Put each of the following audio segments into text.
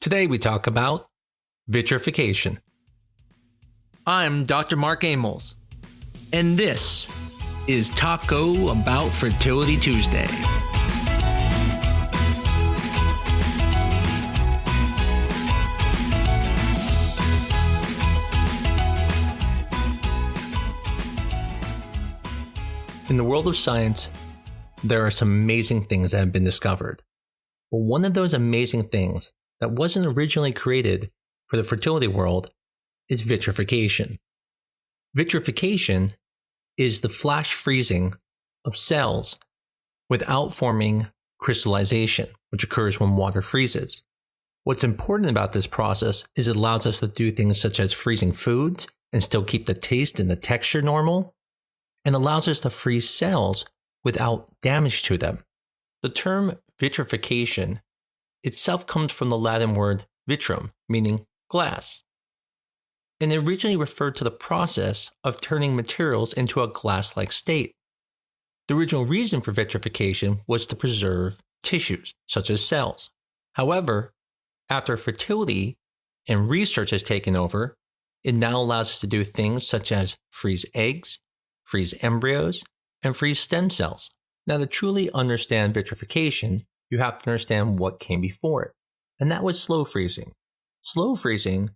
Today we talk about vitrification. I'm Dr. Mark Amols, and this is Taco Bout Fertility Tuesday. In the world of science, there are some amazing things that have been discovered. But one of those amazing things that wasn't originally created for the fertility world is vitrification. Vitrification is the flash freezing of cells without forming crystallization, which occurs when water freezes. What's important about this process is it allows us to do things such as freezing foods and still keep the taste and the texture normal, and allows us to freeze cells without damage to them. The term vitrification itself comes from the Latin word vitrum, meaning glass. And it originally referred to the process of turning materials into a glass-like state. The original reason for vitrification was to preserve tissues, such as cells. However, after fertility and research has taken over, it now allows us to do things such as freeze eggs, freeze embryos, and freeze stem cells. Now, to truly understand vitrification, you have to understand what came before it, and that was slow freezing. Slow freezing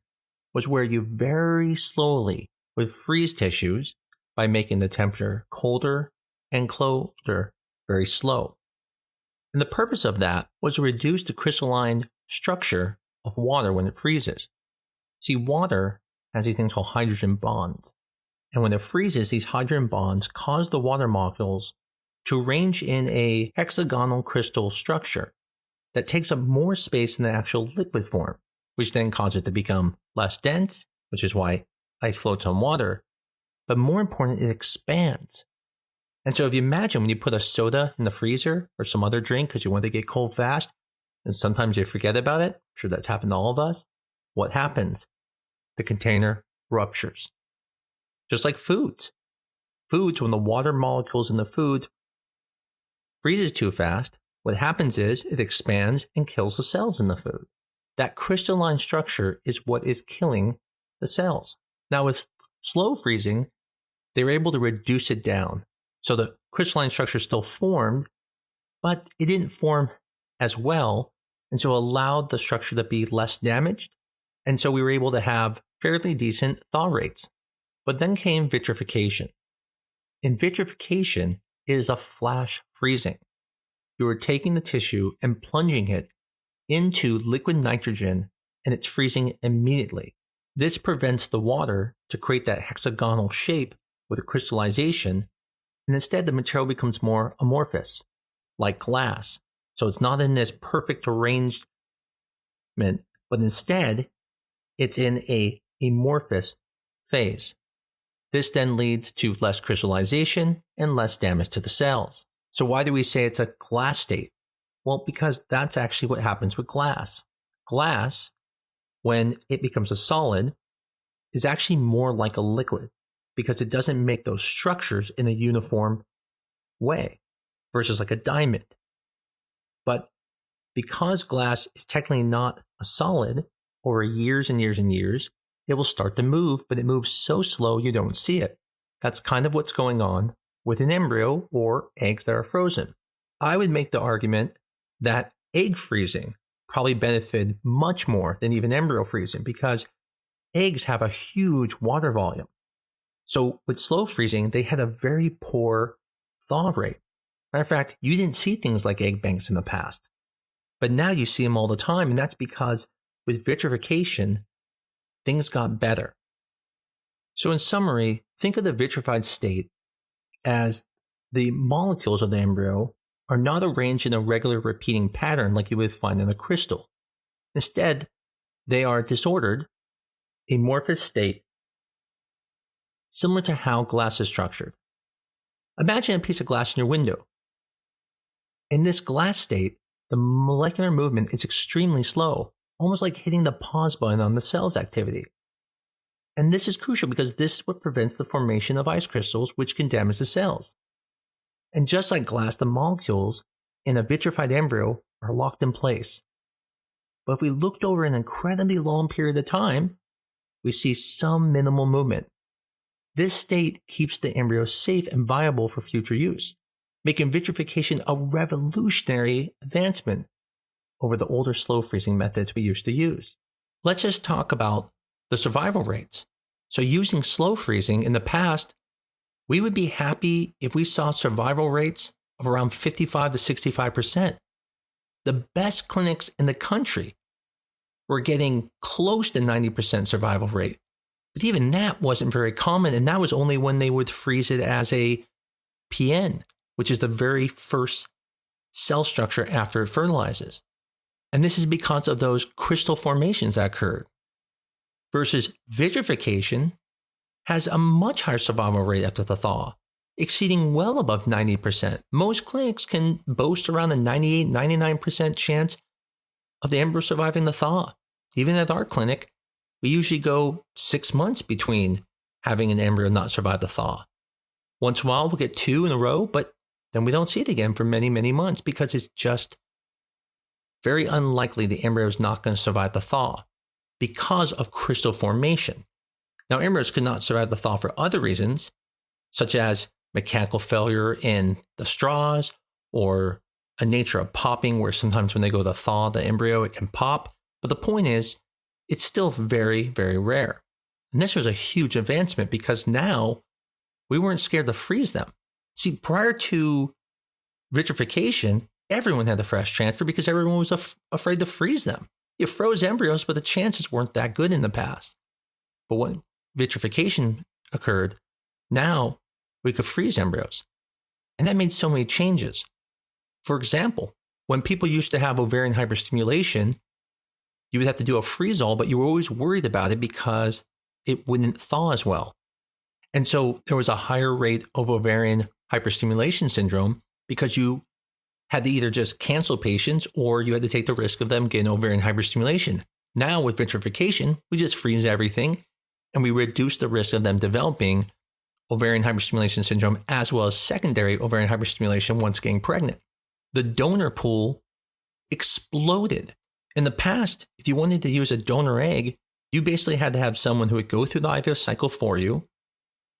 was where you very slowly would freeze tissues by making the temperature colder and colder very slow. And the purpose of that was to reduce the crystalline structure of water when it freezes. See, water has these things called hydrogen bonds. And when it freezes, these hydrogen bonds cause the water molecules to arrange in a hexagonal crystal structure that takes up more space in the actual liquid form, which then causes it to become less dense, which is why ice floats on water. But more important, it expands. And so if you imagine when you put a soda in the freezer or some other drink because you want to get cold fast, and sometimes you forget about it, I'm sure that's happened to all of us, what happens? The container ruptures. Just like foods. Foods, when the water molecules in the food freezes too fast, what happens is it expands and kills the cells in the food. That crystalline structure is what is killing the cells. Now with slow freezing, they were able to reduce it down. So the crystalline structure still formed, but it didn't form as well, and so allowed the structure to be less damaged. And so we were able to have fairly decent thaw rates. But then came vitrification. In vitrification, it is a flash freezing. You are taking the tissue and plunging it into liquid nitrogen, and it's freezing immediately. This prevents the water to create that hexagonal shape with crystallization, and instead the material becomes more amorphous, like glass. So it's not in this perfect arrangement, but instead it's in a amorphous phase. This then leads to less crystallization and less damage to the cells. So why do we say it's a glass state? Well, because that's actually what happens with glass. Glass, when it becomes a solid, is actually more like a liquid because it doesn't make those structures in a uniform way versus like a diamond. But because glass is technically not a solid, over years and years and years, it will start to move, but it moves so slow you don't see it. That's kind of what's going on with an embryo or eggs that are frozen. I would make the argument that egg freezing probably benefited much more than even embryo freezing because eggs have a huge water volume. So with slow freezing, they had a very poor thaw rate. Matter of fact, you didn't see things like egg banks in the past, but now you see them all the time, and that's because with vitrification, things got better. So in summary, think of the vitrified state as the molecules of the embryo are not arranged in a regular repeating pattern like you would find in a crystal. Instead, they are disordered, amorphous state, similar to how glass is structured. Imagine a piece of glass in your window. In this glass state, the molecular movement is extremely slow, almost like hitting the pause button on the cell's activity. And this is crucial because this is what prevents the formation of ice crystals, which can damage the cells. And just like glass, the molecules in a vitrified embryo are locked in place. But if we looked over an incredibly long period of time, we see some minimal movement. This state keeps the embryo safe and viable for future use, making vitrification a revolutionary advancement over the older slow freezing methods we used to use. Let's just talk about the survival rates. So using slow freezing in the past, we would be happy if we saw survival rates of around 55 to 65%. The best clinics in the country were getting close to 90% survival rate. But even that wasn't very common, and that was only when they would freeze it as a PN, which is the very first cell structure after it fertilizes. And this is because of those crystal formations that occurred. Versus vitrification has a much higher survival rate after the thaw, exceeding well above 90%. Most clinics can boast around a 98, 99% chance of the embryo surviving the thaw. Even at our clinic, we usually go 6 months between having an embryo not survive the thaw. Once in a while, we'll get 2 in a row, but then we don't see it again for many, many months because it's just very unlikely the embryo is not going to survive the thaw because of crystal formation. Now, embryos could not survive the thaw for other reasons, such as mechanical failure in the straws or a nature of popping where sometimes when they go to thaw the embryo, it can pop. But the point is, it's still very, very rare. And this was a huge advancement because now we weren't scared to freeze them. See, prior to vitrification, everyone had the fresh transfer because everyone was afraid to freeze them. You froze embryos, but the chances weren't that good in the past. But when vitrification occurred, now we could freeze embryos. And that made so many changes. For example, when people used to have ovarian hyperstimulation, you would have to do a freeze-all, but you were always worried about it because it wouldn't thaw as well. And so there was a higher rate of ovarian hyperstimulation syndrome because you had to either just cancel patients or you had to take the risk of them getting ovarian hyperstimulation. Now with vitrification, we just freeze everything and we reduce the risk of them developing ovarian hyperstimulation syndrome as well as secondary ovarian hyperstimulation once getting pregnant. The donor pool exploded. In the past, if you wanted to use a donor egg, you basically had to have someone who would go through the IVF cycle for you,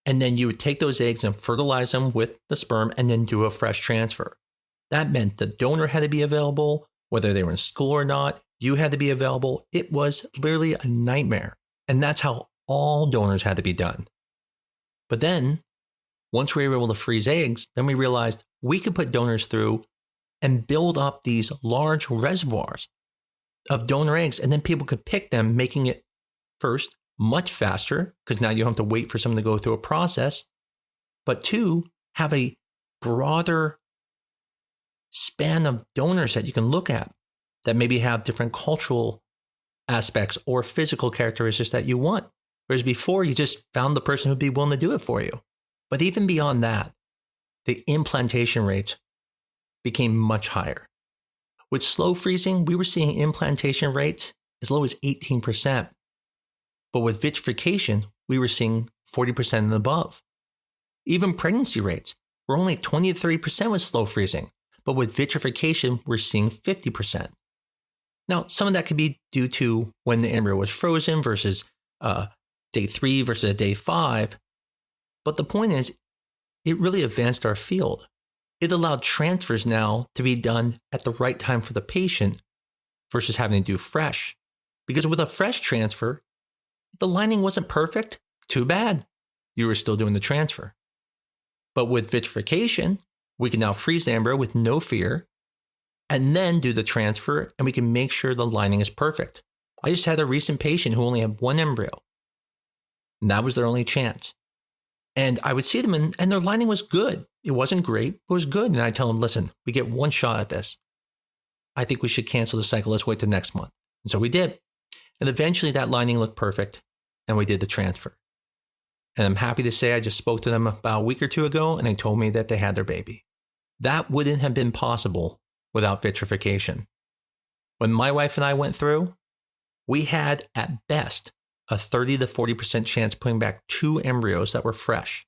and then you would take those eggs and fertilize them with the sperm and then do a fresh transfer. That meant the donor had to be available, whether they were in school or not, you had to be available. It was literally a nightmare. And that's how all donors had to be done. But then, once we were able to freeze eggs, then we realized we could put donors through and build up these large reservoirs of donor eggs, and then people could pick them, making it first much faster because now you don't have to wait for someone to go through a process, but 2, have a broader span of donors that you can look at that maybe have different cultural aspects or physical characteristics that you want. Whereas before, you just found the person who'd be willing to do it for you. But even beyond that, the implantation rates became much higher. With slow freezing, we were seeing implantation rates as low as 18%. But with vitrification, we were seeing 40% and above. Even pregnancy rates were only 20 to 30% with slow freezing. But with vitrification, we're seeing 50%. Now, some of that could be due to when the embryo was frozen versus day 3 versus day 5. But the point is, it really advanced our field. It allowed transfers now to be done at the right time for the patient versus having to do fresh. Because with a fresh transfer, if the lining wasn't perfect, too bad. You were still doing the transfer. But with vitrification, we can now freeze the embryo with no fear and then do the transfer, and we can make sure the lining is perfect. I just had a recent patient who only had 1 embryo, and that was their only chance. And I would see them, and their lining was good. It wasn't great, but it was good. And I tell them, listen, we get 1 shot at this. I think we should cancel the cycle. Let's wait till next month. And so we did. And eventually that lining looked perfect, and we did the transfer. And I'm happy to say I just spoke to them about a week or 2 ago, and they told me that they had their baby. That wouldn't have been possible without vitrification. When my wife and I went through, we had at best a 30 to 40% chance putting back 2 embryos that were fresh.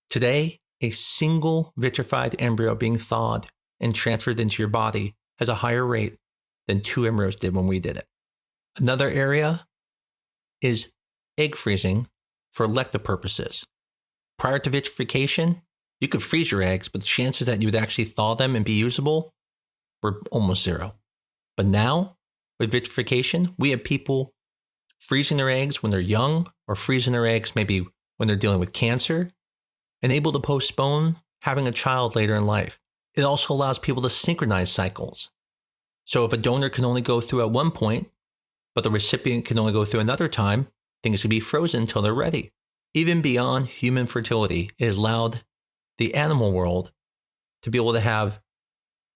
Today, a single vitrified embryo being thawed and transferred into your body has a higher rate than 2 embryos did when we did it. Another area is egg freezing for elective purposes. Prior to vitrification, you could freeze your eggs, but the chances that you would actually thaw them and be usable were almost zero. But now, with vitrification, we have people freezing their eggs when they're young, or freezing their eggs maybe when they're dealing with cancer, and able to postpone having a child later in life. It also allows people to synchronize cycles. So if a donor can only go through at one point, but the recipient can only go through another time, things can be frozen until they're ready. Even beyond human fertility, it has allowed the animal world to be able to have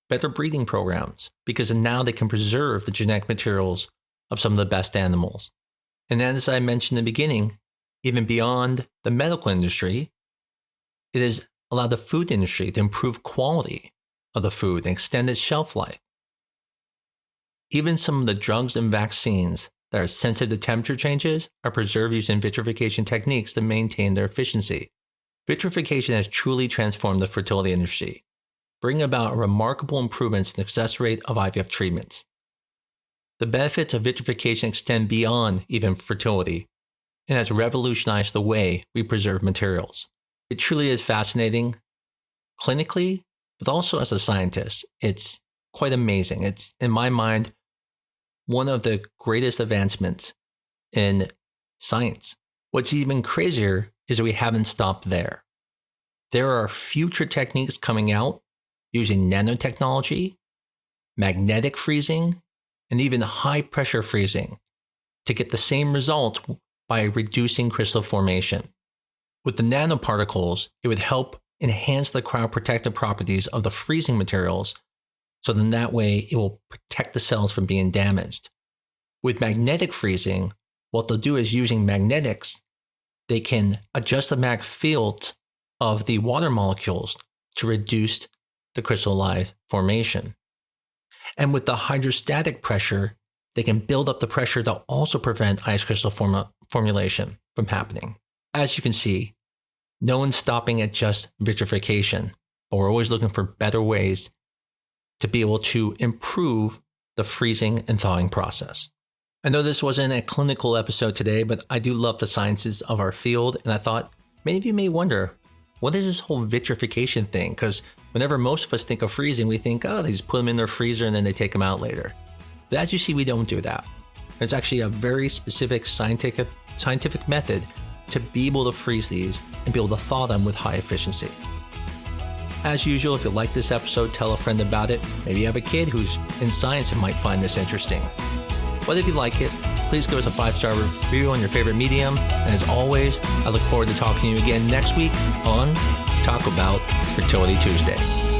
better breeding programs, because now they can preserve the genetic materials of some of the best animals. And as I mentioned in the beginning, even beyond the medical industry, it has allowed the food industry to improve quality of the food and extend its shelf life. Even some of the drugs and vaccines that are sensitive to temperature changes are preserved using vitrification techniques to maintain their efficiency. Vitrification has truly transformed the fertility industry, bringing about remarkable improvements in the success rate of IVF treatments. The benefits of vitrification extend beyond even fertility and has revolutionized the way we preserve materials. It truly is fascinating clinically, but also as a scientist. It's quite amazing. It's, in my mind, one of the greatest advancements in science. What's even crazier is that we haven't stopped there. There are future techniques coming out using nanotechnology, magnetic freezing, and even high pressure freezing to get the same results by reducing crystal formation. With the nanoparticles, it would help enhance the cryoprotective properties of the freezing materials, so then that way it will protect the cells from being damaged. With magnetic freezing, what they'll do is using magnetics, they can adjust the magnetic fields of the water molecules to reduce the crystallized formation. And with the hydrostatic pressure, they can build up the pressure to also prevent ice crystal formulation from happening. As you can see, no one's stopping at just vitrification, but we're always looking for better ways to be able to improve the freezing and thawing process. I know this wasn't a clinical episode today, but I do love the sciences of our field, and I thought many of you may wonder, what is this whole vitrification thing? Because whenever most of us think of freezing, we think, oh, they just put them in their freezer and then they take them out later. But as you see, we don't do that. There's actually a very specific scientific method to be able to freeze these and be able to thaw them with high efficiency. As usual, if you like this episode, tell a friend about it. Maybe you have a kid who's in science and might find this interesting. But if you like it, please give us a 5-star review on your favorite medium. And as always, I look forward to talking to you again next week on Talk About Fertility Tuesday.